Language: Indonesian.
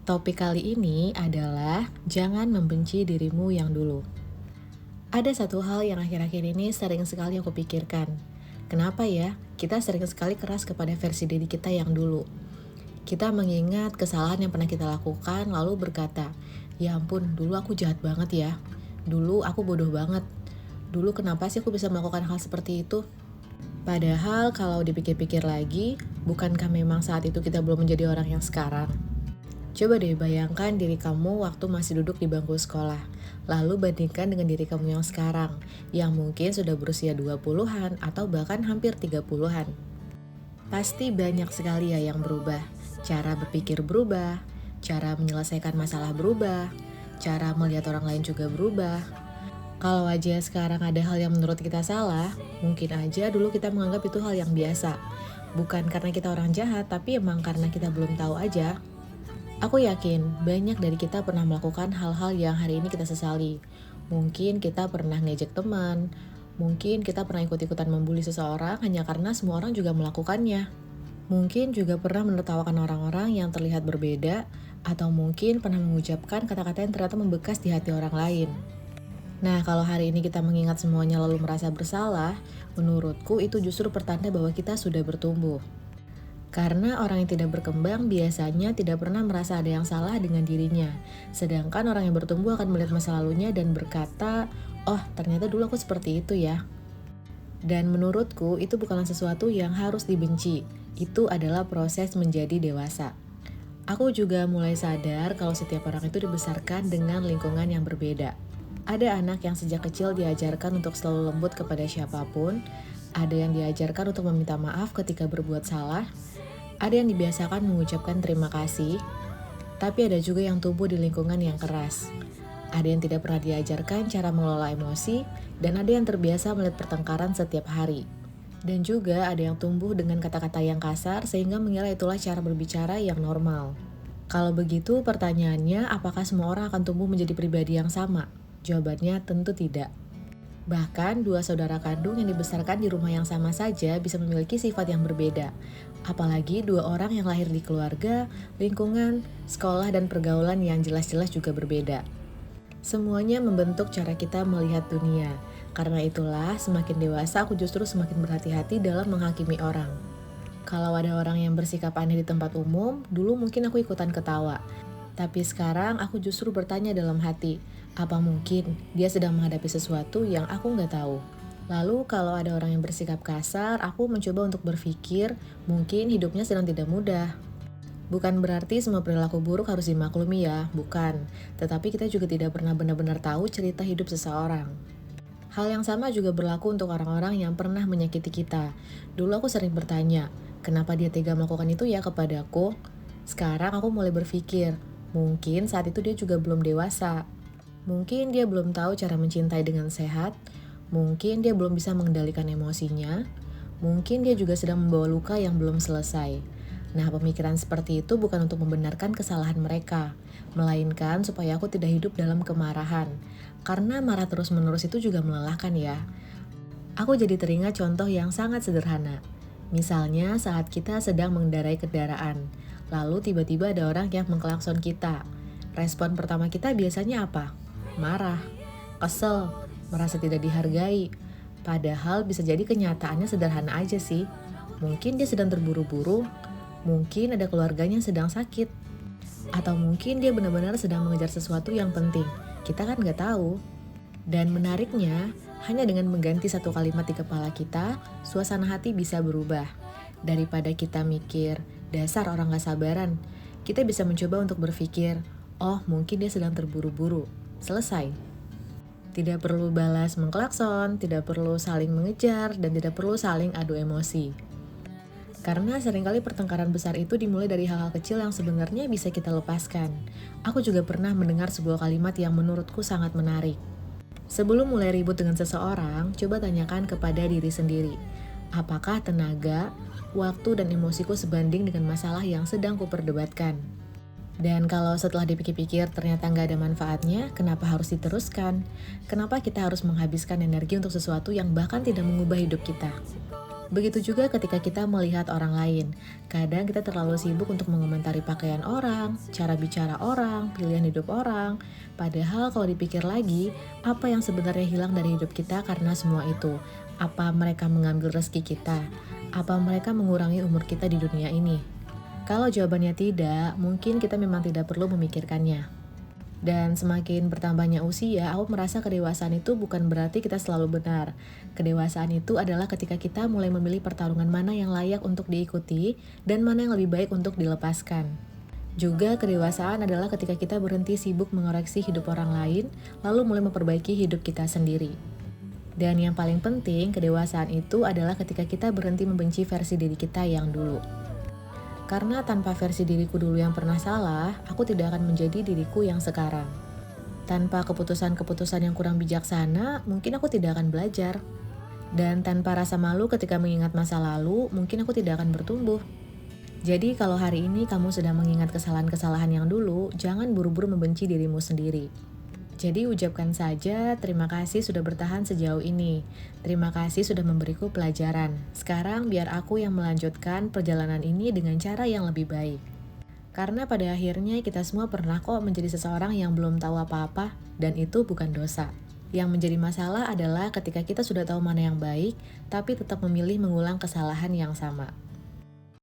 Topik kali ini adalah jangan membenci dirimu yang dulu. Ada satu hal yang akhir-akhir ini sering sekali aku pikirkan. Kenapa ya kita sering sekali keras kepada versi diri kita yang dulu? Kita mengingat kesalahan yang pernah kita lakukan lalu berkata, ya ampun dulu aku jahat banget ya. Dulu aku bodoh banget. Dulu kenapa sih aku bisa melakukan hal seperti itu? Padahal kalau dipikir-pikir lagi, bukankah memang saat itu kita belum menjadi orang yang sekarang? Coba deh bayangkan diri kamu waktu masih duduk di bangku sekolah. Lalu bandingkan dengan diri kamu yang sekarang, yang mungkin sudah berusia 20-an atau bahkan hampir 30-an. Pasti banyak sekali ya yang berubah. Cara berpikir berubah, cara menyelesaikan masalah berubah, cara melihat orang lain juga berubah. Kalau aja sekarang ada hal yang menurut kita salah, mungkin aja dulu kita menganggap itu hal yang biasa. Bukan karena kita orang jahat, tapi emang karena kita belum tahu aja. Aku yakin banyak dari kita pernah melakukan hal-hal yang hari ini kita sesali. Mungkin kita pernah ngejek teman, mungkin kita pernah ikut-ikutan membuli seseorang hanya karena semua orang juga melakukannya. Mungkin juga pernah menertawakan orang-orang yang terlihat berbeda, atau mungkin pernah mengucapkan kata-kata yang ternyata membekas di hati orang lain. Nah, kalau hari ini kita mengingat semuanya lalu merasa bersalah, menurutku itu justru pertanda bahwa kita sudah bertumbuh. Karena orang yang tidak berkembang biasanya tidak pernah merasa ada yang salah dengan dirinya. Sedangkan orang yang bertumbuh akan melihat masa lalunya dan berkata, oh ternyata dulu aku seperti itu ya. Dan menurutku itu bukanlah sesuatu yang harus dibenci. Itu adalah proses menjadi dewasa. Aku juga mulai sadar kalau setiap orang itu dibesarkan dengan lingkungan yang berbeda. Ada anak yang sejak kecil diajarkan untuk selalu lembut kepada siapapun. Ada yang diajarkan untuk meminta maaf ketika berbuat salah. Ada yang dibiasakan mengucapkan terima kasih, tapi ada juga yang tumbuh di lingkungan yang keras. Ada yang tidak pernah diajarkan cara mengelola emosi, dan ada yang terbiasa melihat pertengkaran setiap hari. Dan juga ada yang tumbuh dengan kata-kata yang kasar sehingga mengira itulah cara berbicara yang normal. Kalau begitu pertanyaannya, apakah semua orang akan tumbuh menjadi pribadi yang sama? Jawabannya tentu tidak. Bahkan dua saudara kandung yang dibesarkan di rumah yang sama saja bisa memiliki sifat yang berbeda. Apalagi dua orang yang lahir di keluarga, lingkungan, sekolah, dan pergaulan yang jelas-jelas juga berbeda. Semuanya membentuk cara kita melihat dunia. Karena itulah semakin dewasa aku justru semakin berhati-hati dalam menghakimi orang. Kalau ada orang yang bersikap aneh di tempat umum, dulu mungkin aku ikutan ketawa. Tapi sekarang aku justru bertanya dalam hati, apa mungkin dia sedang menghadapi sesuatu yang aku nggak tahu? Lalu kalau ada orang yang bersikap kasar, aku mencoba untuk berpikir mungkin hidupnya sedang tidak mudah. Bukan berarti semua perilaku buruk harus dimaklumi ya, bukan. Tetapi kita juga tidak pernah benar-benar tahu cerita hidup seseorang. Hal yang sama juga berlaku untuk orang-orang yang pernah menyakiti kita. Dulu aku sering bertanya, kenapa dia tega melakukan itu ya kepadaku? Sekarang aku mulai berpikir, mungkin saat itu dia juga belum dewasa. Mungkin dia belum tahu cara mencintai dengan sehat, mungkin dia belum bisa mengendalikan emosinya, mungkin dia juga sedang membawa luka yang belum selesai. Nah, pemikiran seperti itu bukan untuk membenarkan kesalahan mereka, melainkan supaya aku tidak hidup dalam kemarahan. Karena marah terus-menerus itu juga melelahkan ya. Aku jadi teringat contoh yang sangat sederhana. Misalnya saat kita sedang mengendarai kendaraan, lalu tiba-tiba ada orang yang mengklakson kita. Respon pertama kita biasanya apa? Marah, kesel, merasa tidak dihargai. Padahal bisa jadi kenyataannya sederhana aja sih. Mungkin dia sedang terburu-buru, mungkin ada keluarganya yang sedang sakit, atau mungkin dia benar-benar sedang mengejar sesuatu yang penting. Kita kan nggak tahu. Dan menariknya, hanya dengan mengganti satu kalimat di kepala kita, suasana hati bisa berubah. Daripada kita mikir, dasar orang gak sabaran, kita bisa mencoba untuk berpikir, oh mungkin dia sedang terburu-buru. Selesai. Tidak perlu balas mengklakson, tidak perlu saling mengejar, dan tidak perlu saling adu emosi. Karena seringkali pertengkaran besar itu dimulai dari hal-hal kecil yang sebenarnya bisa kita lepaskan. Aku juga pernah mendengar sebuah kalimat yang menurutku sangat menarik. Sebelum mulai ribut dengan seseorang, coba tanyakan kepada diri sendiri. Apakah tenaga, waktu, dan emosiku sebanding dengan masalah yang sedang kuperdebatkan? Dan kalau setelah dipikir-pikir ternyata nggak ada manfaatnya, kenapa harus diteruskan? Kenapa kita harus menghabiskan energi untuk sesuatu yang bahkan tidak mengubah hidup kita? Begitu juga ketika kita melihat orang lain. Kadang kita terlalu sibuk untuk mengomentari pakaian orang, cara bicara orang, pilihan hidup orang. Padahal kalau dipikir lagi, apa yang sebenarnya hilang dari hidup kita karena semua itu? Apa mereka mengambil rezeki kita? Apa mereka mengurangi umur kita di dunia ini? Kalau jawabannya tidak, mungkin kita memang tidak perlu memikirkannya. Dan semakin bertambahnya usia, aku merasa kedewasaan itu bukan berarti kita selalu benar. Kedewasaan itu adalah ketika kita mulai memilih pertarungan mana yang layak untuk diikuti dan mana yang lebih baik untuk dilepaskan. Juga kedewasaan adalah ketika kita berhenti sibuk mengoreksi hidup orang lain, lalu mulai memperbaiki hidup kita sendiri. Dan yang paling penting, kedewasaan itu adalah ketika kita berhenti membenci versi diri kita yang dulu. Karena tanpa versi diriku dulu yang pernah salah, aku tidak akan menjadi diriku yang sekarang. Tanpa keputusan-keputusan yang kurang bijaksana, mungkin aku tidak akan belajar. Dan tanpa rasa malu ketika mengingat masa lalu, mungkin aku tidak akan bertumbuh. Jadi kalau hari ini kamu sedang mengingat kesalahan-kesalahan yang dulu, jangan buru-buru membenci dirimu sendiri. Jadi ucapkan saja terima kasih sudah bertahan sejauh ini. Terima kasih sudah memberiku pelajaran. Sekarang biar aku yang melanjutkan perjalanan ini dengan cara yang lebih baik. Karena pada akhirnya kita semua pernah kok menjadi seseorang yang belum tahu apa-apa, dan itu bukan dosa. Yang menjadi masalah adalah ketika kita sudah tahu mana yang baik, tapi tetap memilih mengulang kesalahan yang sama.